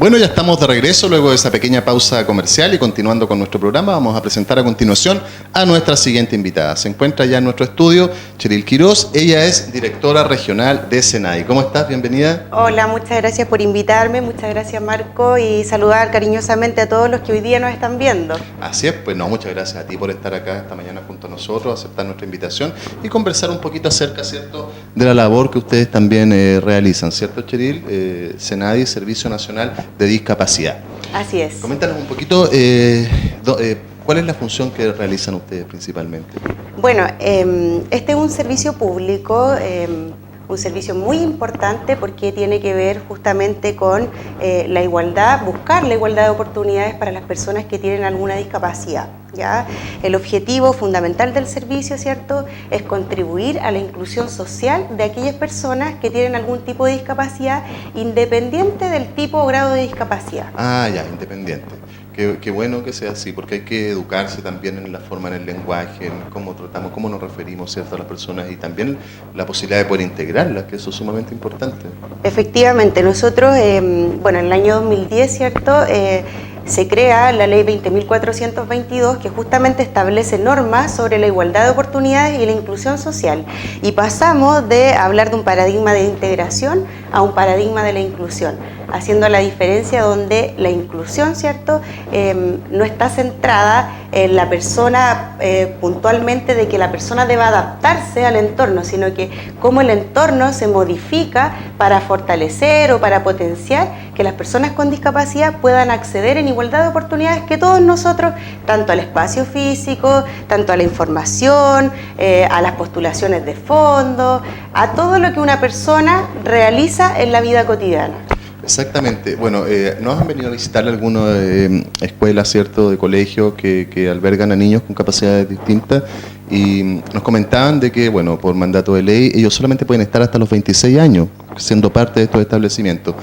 Bueno, ya estamos de regreso luego de esa pequeña pausa comercial y continuando con nuestro programa, vamos a presentar a continuación a nuestra siguiente invitada. Se encuentra ya en nuestro estudio Cheryl Quiroz, ella es directora regional de SENADI. ¿Cómo estás? Bienvenida. Hola, muchas gracias por invitarme, muchas gracias Marco y saludar cariñosamente a todos los que hoy día nos están viendo. Así es, pues no, muchas gracias a ti por estar acá esta mañana junto a nosotros, aceptar nuestra invitación y conversar un poquito acerca, ¿cierto?, de la labor que ustedes también realizan, ¿cierto, Cheryl? SENADI, Servicio Nacional de Discapacidad. Así es. Coméntanos un poquito cuál es la función que realizan ustedes principalmente. Bueno, este es un servicio público, un servicio muy importante porque tiene que ver justamente con la igualdad, buscar la igualdad de oportunidades para las personas que tienen alguna discapacidad. ¿Ya? El objetivo fundamental del servicio, ¿cierto?, es contribuir a la inclusión social de aquellas personas que tienen algún tipo de discapacidad, independiente del tipo o grado de discapacidad. Ah, ya, independiente. Qué bueno que sea así, porque hay que educarse también en la forma, en el lenguaje, en cómo tratamos, cómo nos referimos, ¿cierto?, a las personas y también la posibilidad de poder integrarlas, que eso es sumamente importante. Efectivamente, nosotros, bueno, en el año 2010, ¿cierto?, se crea la ley 20.422 que justamente establece normas sobre la igualdad de oportunidades y la inclusión social. Y pasamos de hablar de un paradigma de integración a un paradigma de la inclusión, haciendo la diferencia donde la inclusión, ¿cierto?, no está centrada en la persona puntualmente de que la persona deba adaptarse al entorno, sino que cómo el entorno se modifica para fortalecer o para potenciar que las personas con discapacidad puedan acceder en igualdad de oportunidades que todos nosotros, tanto al espacio físico, tanto a la información, a las postulaciones de fondos, a todo lo que una persona realiza en la vida cotidiana. Exactamente. Bueno, nos han venido a visitar algunas escuelas, ¿cierto?, de colegios que albergan a niños con capacidades distintas y nos comentaban de que, bueno, por mandato de ley, ellos solamente pueden estar hasta los 26 años siendo parte de estos establecimientos.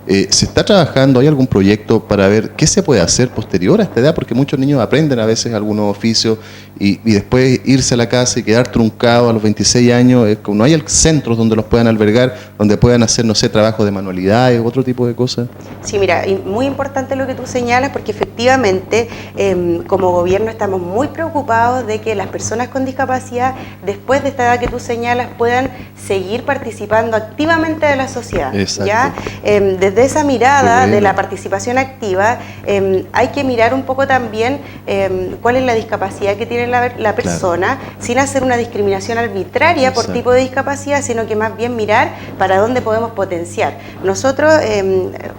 ¿Se está trabajando, hay algún proyecto para ver qué se puede hacer posterior a esta edad? Porque muchos niños aprenden a veces algunos oficios y después irse a la casa y quedar truncados a los 26 años, no hay centros donde los puedan albergar, donde puedan hacer, no sé, trabajo de manualidades, otro tipo de cosas. Sí, mira, muy importante lo que tú señalas porque efectivamente como gobierno estamos muy preocupados de que las personas con discapacidad, después de esta edad que tú señalas, puedan seguir participando activamente de la sociedad. Exacto. ¿Ya? Desde esa mirada de la participación activa, hay que mirar un poco también cuál es la discapacidad que tiene la persona, claro, sin hacer una discriminación arbitraria por tipo de discapacidad, sino que más bien mirar para dónde podemos potenciar. Nosotros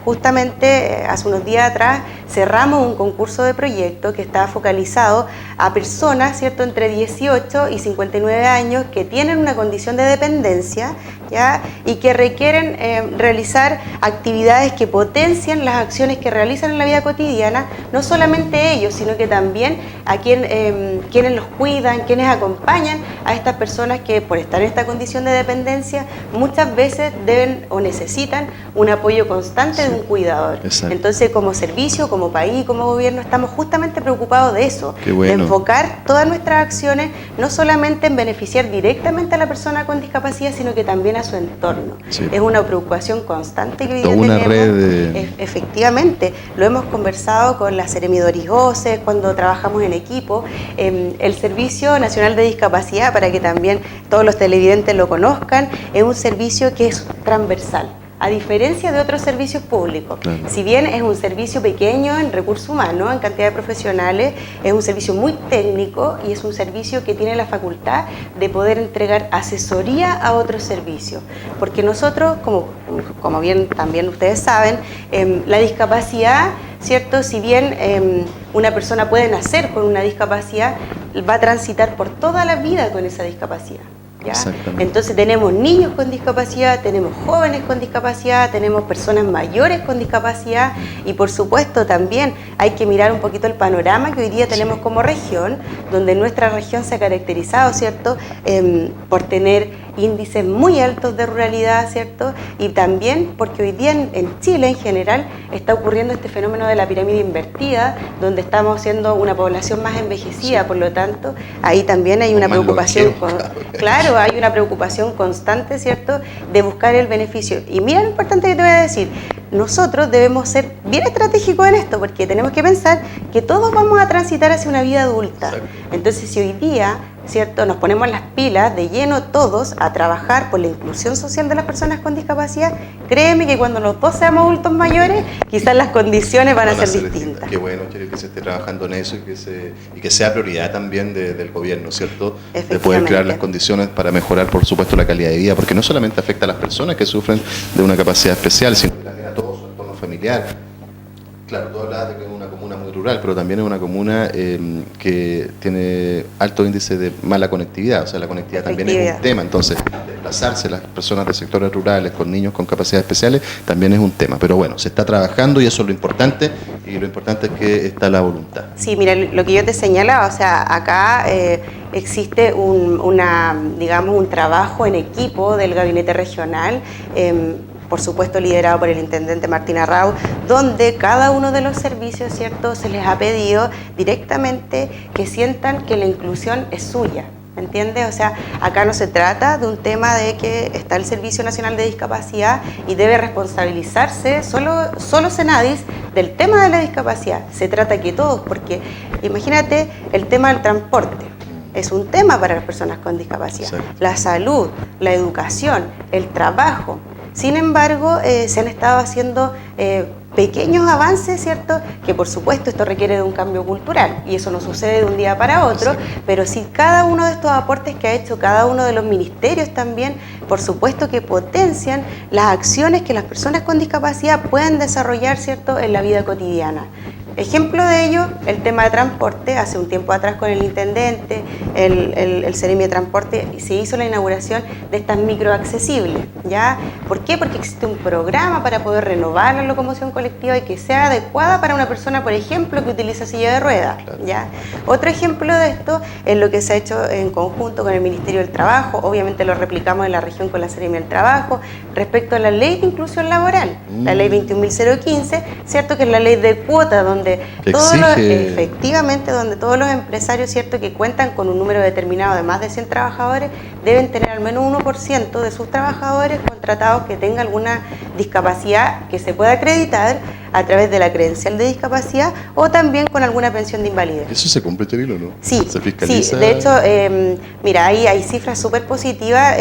justamente hace unos días atrás cerramos un concurso de proyecto que estaba focalizado a personas, ¿cierto?, entre 18 y 59 años que tienen una condición de dependencia, ¿ya?, y que requieren realizar actividades que potencian las acciones que realizan en la vida cotidiana, no solamente ellos, sino que también a quienes los cuidan, quienes acompañan a estas personas que por estar en esta condición de dependencia muchas veces deben o necesitan un apoyo constante de un cuidador. Exacto. Entonces, como servicio, como país, como gobierno, estamos justamente preocupados de eso, bueno, de enfocar todas nuestras acciones no solamente en beneficiar directamente a la persona con discapacidad, sino que también a su entorno. Sí. Es una preocupación constante que hoy día tenemos. Red de... Efectivamente, lo hemos conversado con la Seremi Doris Goces cuando trabajamos en equipo. El Servicio Nacional de Discapacidad, para que también todos los televidentes lo conozcan, es un servicio que es transversal, a diferencia de otros servicios públicos. Claro. Si bien es un servicio pequeño en recursos humanos, en cantidad de profesionales, es un servicio muy técnico y es un servicio que tiene la facultad de poder entregar asesoría a otros servicios. Porque nosotros, como bien también ustedes saben, la discapacidad, ¿cierto?, si bien una persona puede nacer con una discapacidad, va a transitar por toda la vida con esa discapacidad. ¿Ya? Entonces tenemos niños con discapacidad, tenemos jóvenes con discapacidad, tenemos personas mayores con discapacidad y por supuesto también hay que mirar un poquito el panorama que hoy día tenemos como región, donde nuestra región se ha caracterizado, ¿cierto?, por tener índices muy altos de ruralidad, ¿cierto? Y también porque hoy día en Chile en general está ocurriendo este fenómeno de la pirámide invertida, donde estamos siendo una población más envejecida, por lo tanto, ahí también hay una preocupación, claro, hay una preocupación constante, ¿cierto?, de buscar el beneficio. Y mira lo importante que te voy a decir, nosotros debemos ser bien estratégicos en esto, porque tenemos que pensar que todos vamos a transitar hacia una vida adulta. Entonces, si hoy día, ¿cierto?, nos ponemos las pilas de lleno todos a trabajar por la inclusión social de las personas con discapacidad, créeme que cuando los dos seamos adultos mayores, quizás las condiciones van a ser distintas. Qué bueno, Cheryl, que se esté trabajando en eso y que sea prioridad también del gobierno, ¿cierto? De poder crear las condiciones para mejorar, por supuesto, la calidad de vida, porque no solamente afecta a las personas que sufren de una capacidad especial, sino también a todo su entorno familiar. Claro, tú hablabas de que es una comuna muy rural, pero también es una comuna que tiene alto índice de mala conectividad, o sea, la conectividad también es un tema, entonces desplazarse las personas de sectores rurales con niños con capacidades especiales también es un tema, pero bueno, se está trabajando y eso es lo importante, y lo importante es que está la voluntad. Sí, mira, lo que yo te señalaba, o sea, acá existe digamos, un trabajo en equipo del gabinete regional, por supuesto liderado por el intendente Martín Arrau, donde cada uno de los servicios, ¿cierto?, se les ha pedido directamente que sientan que la inclusión es suya, ¿me entiendes? O sea, acá no se trata de un tema de que está el Servicio Nacional de Discapacidad y debe responsabilizarse solo Senadis del tema de la discapacidad. Se trata que todos, porque imagínate el tema del transporte. Es un tema para las personas con discapacidad. Sí. La salud, la educación, el trabajo. Sin embargo, se han estado haciendo pequeños avances, ¿cierto? Que por supuesto esto requiere de un cambio cultural y eso no sucede de un día para otro, pero sí cada uno de estos aportes que ha hecho cada uno de los ministerios también, por supuesto que potencian las acciones que las personas con discapacidad pueden desarrollar, ¿cierto?, en la vida cotidiana. Ejemplo de ello, el tema de transporte. Hace un tiempo atrás con el intendente, el Seremi de Transporte, se hizo la inauguración de estas microaccesibles, ¿ya? ¿Por qué? Porque existe un programa para poder renovar la locomoción colectiva y que sea adecuada para una persona, por ejemplo, que utiliza silla de ruedas, ¿ya? Otro ejemplo de esto es lo que se ha hecho en conjunto con el Ministerio del Trabajo, obviamente lo replicamos en la región con la Seremi del Trabajo, respecto a la Ley de Inclusión Laboral, la Ley 21.015, ¿cierto?, que es la ley de cuota, donde efectivamente, donde todos los empresarios, ¿cierto?, que cuentan con un número determinado de más de 100 trabajadores, deben tener al menos 1% de sus trabajadores contratados que tenga alguna discapacidad que se pueda acreditar a través de la credencial de discapacidad o también con alguna pensión de invalidez. ¿Eso se cumple, Cheryl, o no? Sí, ¿Se fiscaliza? Sí, de hecho, mira, hay cifras súper positivas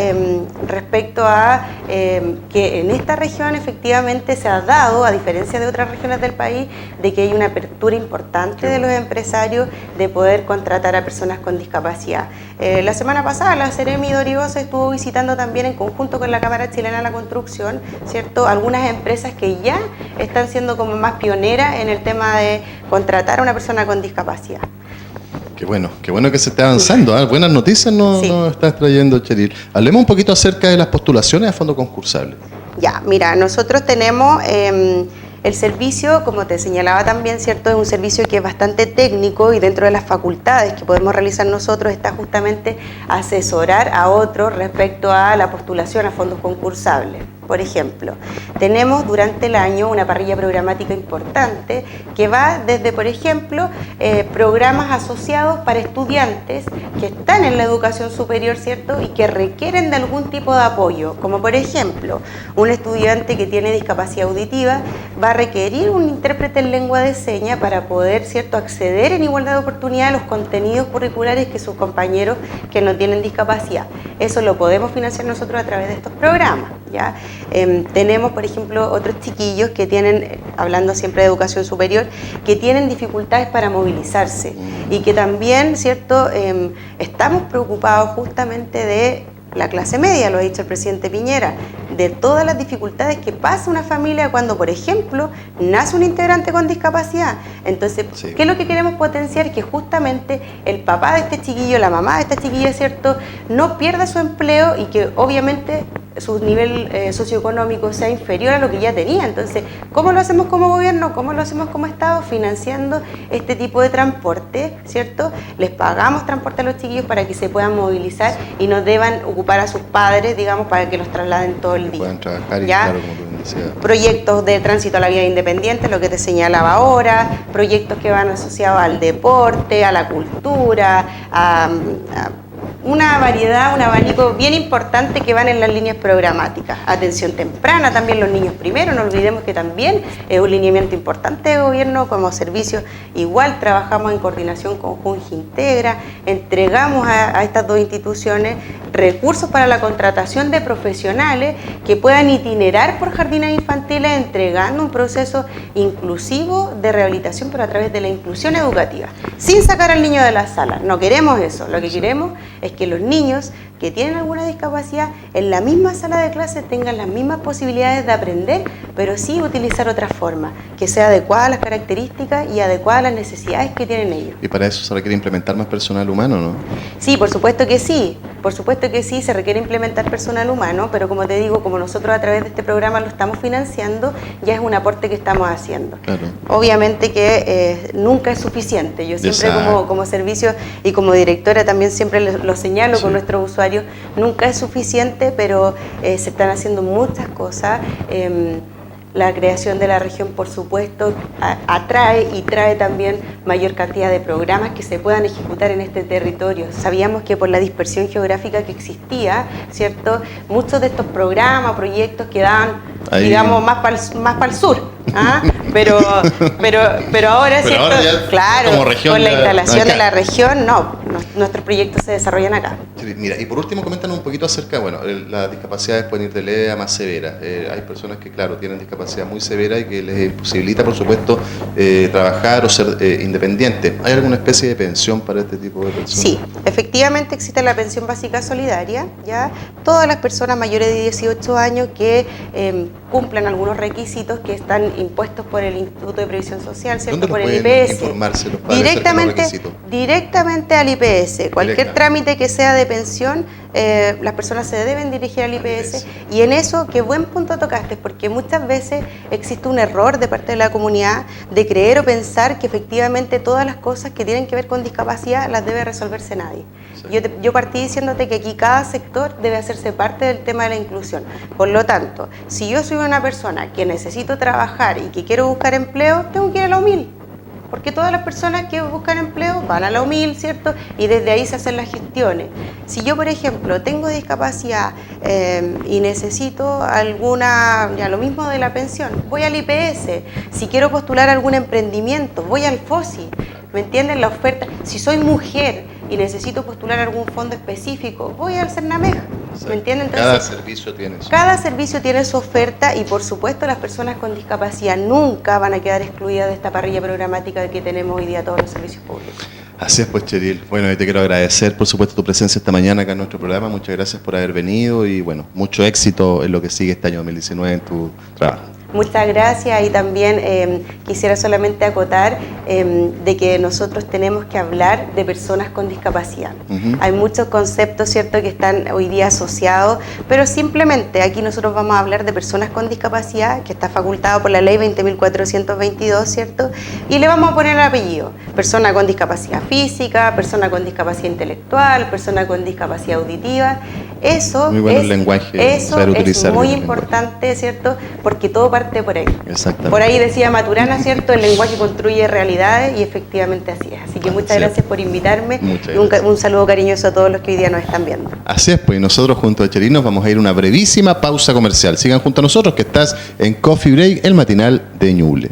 respecto a que en esta región efectivamente se ha dado, a diferencia de otras regiones del país, de que hay una apertura importante de los empresarios de poder contratar a personas con discapacidad. La semana pasada la Seremi de Origosa estuvo visitando también en conjunto con la Cámara Chilena de la Construcción, ¿cierto?, algunas empresas que ya están siendo como más pioneras en el tema de contratar a una persona con discapacidad. Qué bueno que se esté avanzando, ¿eh? Buenas noticias nos estás trayendo, Cheryl. Hablemos un poquito acerca de las postulaciones a fondo concursable. Ya, mira, nosotros tenemos el servicio, como te señalaba también, ¿cierto?, es un servicio que es bastante técnico y dentro de las facultades que podemos realizar nosotros está justamente asesorar a otros respecto a la postulación a fondos concursables. Por ejemplo, tenemos durante el año una parrilla programática importante que va desde, por ejemplo, programas asociados para estudiantes que están en la educación superior, ¿cierto?, y que requieren de algún tipo de apoyo, como por ejemplo, un estudiante que tiene discapacidad auditiva va a requerir un intérprete en lengua de señas para poder, ¿cierto?, acceder en igualdad de oportunidad a los contenidos curriculares que sus compañeros que no tienen discapacidad. Eso lo podemos financiar nosotros a través de estos programas, ¿ya? Tenemos, por ejemplo, otros chiquillos que tienen, hablando siempre de educación superior, que tienen dificultades para movilizarse y que también, ¿cierto?, estamos preocupados justamente de la clase media, lo ha dicho el presidente Piñera, de todas las dificultades que pasa una familia cuando, por ejemplo, nace un integrante con discapacidad. Entonces, ¿qué es lo que queremos potenciar? Que justamente el papá de este chiquillo, la mamá de esta chiquilla, ¿cierto?, no pierda su empleo y que obviamente su nivel socioeconómico sea inferior a lo que ya tenía. Entonces, ¿cómo lo hacemos como gobierno? ¿Cómo lo hacemos como Estado? Financiando este tipo de transporte, ¿cierto? Les pagamos transporte a los chiquillos para que se puedan movilizar y no deban ocupar a sus padres, digamos, para que los trasladen todo el día. Puedan trabajar y, ¿ya? claro, como tú decías. Proyectos de tránsito a la vía independiente, lo que te señalaba ahora, proyectos que van asociados al deporte, a la cultura, a una variedad, un abanico bien importante que van en las líneas programáticas. Atención temprana, también los niños primero, no olvidemos que también es un lineamiento importante de gobierno como servicio. Igual trabajamos en coordinación con Junji Integra, entregamos a estas dos instituciones recursos para la contratación de profesionales que puedan itinerar por jardines infantiles entregando un proceso inclusivo de rehabilitación, pero a través de la inclusión educativa, sin sacar al niño de la sala. No queremos eso, lo que queremos es que los niños que tienen alguna discapacidad en la misma sala de clase tengan las mismas posibilidades de aprender, pero sí utilizar otra forma, que sea adecuada a las características y adecuada a las necesidades que tienen ellos. Y para eso se requiere implementar más personal humano, ¿no? Sí, por supuesto que sí. Por supuesto que sí, se requiere implementar personal humano, pero como te digo, como nosotros a través de este programa lo estamos financiando, ya es un aporte que estamos haciendo. Claro. Obviamente que nunca es suficiente. Yo siempre como servicio y como directora también siempre lo señalo con nuestros usuarios, nunca es suficiente, pero se están haciendo muchas cosas. La creación de la región, por supuesto, atrae y trae también mayor cantidad de programas que se puedan ejecutar en este territorio. Sabíamos que por la dispersión geográfica que existía, ¿cierto? Muchos de estos programas, proyectos quedaban, digamos, más para el sur. ¿Ah? Pero ahora, ¿cierto? Ahora ya, claro, como región, con la ya, instalación acá. de la región, no, nuestros proyectos se desarrollan acá. Mira, y por último, coméntanos un poquito acerca, bueno, las discapacidades pueden ir de leve a más severa. Hay personas que, claro, tienen discapacidad muy severa y que les posibilita, por supuesto, trabajar o ser independientes. ¿Hay alguna especie de pensión para este tipo de personas? Sí, efectivamente existe la pensión básica solidaria, ¿ya? Todas las personas mayores de 18 años que cumplan algunos requisitos que están impuestos por el Instituto de Previsión Social, ¿cierto? Por el IPS. Informarse los padres acerca de los requisitos? Directamente al IPS. Cualquier trámite que sea de pensión, las personas se deben dirigir al IPS. Y en eso, qué buen punto tocaste, porque muchas veces existe un error de parte de la comunidad de creer o pensar que efectivamente todas las cosas que tienen que ver con discapacidad las debe resolverse nadie. Sí. Yo partí diciéndote que aquí cada sector debe hacerse parte del tema de la inclusión. Por lo tanto, si yo soy una persona que necesito trabajar y que quiero buscar empleo, tengo que ir a la UMIL. Porque todas las personas que buscan empleo van a la UMIL, ¿cierto? Y desde ahí se hacen las gestiones. Si yo, por ejemplo, tengo discapacidad y necesito alguna, ya lo mismo de la pensión, voy al IPS. Si quiero postular algún emprendimiento, voy al FOSI. ¿Me entienden? La oferta. Si soy mujer y necesito postular algún fondo específico, voy al CERNAMEG. ¿Me entienden? Entonces, cada servicio tiene su oferta y, por supuesto, las personas con discapacidad nunca van a quedar excluidas de esta parrilla programática que tenemos hoy día todos los servicios públicos. Así es, pues, Cheryl. Bueno, te quiero agradecer, por supuesto, tu presencia esta mañana acá en nuestro programa. Muchas gracias por haber venido y, bueno, mucho éxito en lo que sigue este año 2019 en tu trabajo. Muchas gracias y también quisiera solamente acotar de que nosotros tenemos que hablar de personas con discapacidad. Hay muchos conceptos, ¿cierto?, que están hoy día asociados, pero simplemente aquí nosotros vamos a hablar de personas con discapacidad, que está facultado por la ley 20.422, ¿cierto? Y le vamos a poner el apellido. Persona con discapacidad física, persona con discapacidad intelectual, persona con discapacidad auditiva. Eso muy bueno el lenguaje, eso es muy importante, ¿cierto? Porque todo parte por ahí. Exactamente. Por ahí decía Maturana, ¿cierto? El lenguaje construye realidades y efectivamente así es. Así que muchas gracias por invitarme y un saludo cariñoso a todos los que hoy día nos están viendo. Así es, pues nosotros junto a Cheryl nos vamos a ir a una brevísima pausa comercial. Sigan junto a nosotros que estás en Coffee Break, el matinal de Ñuble.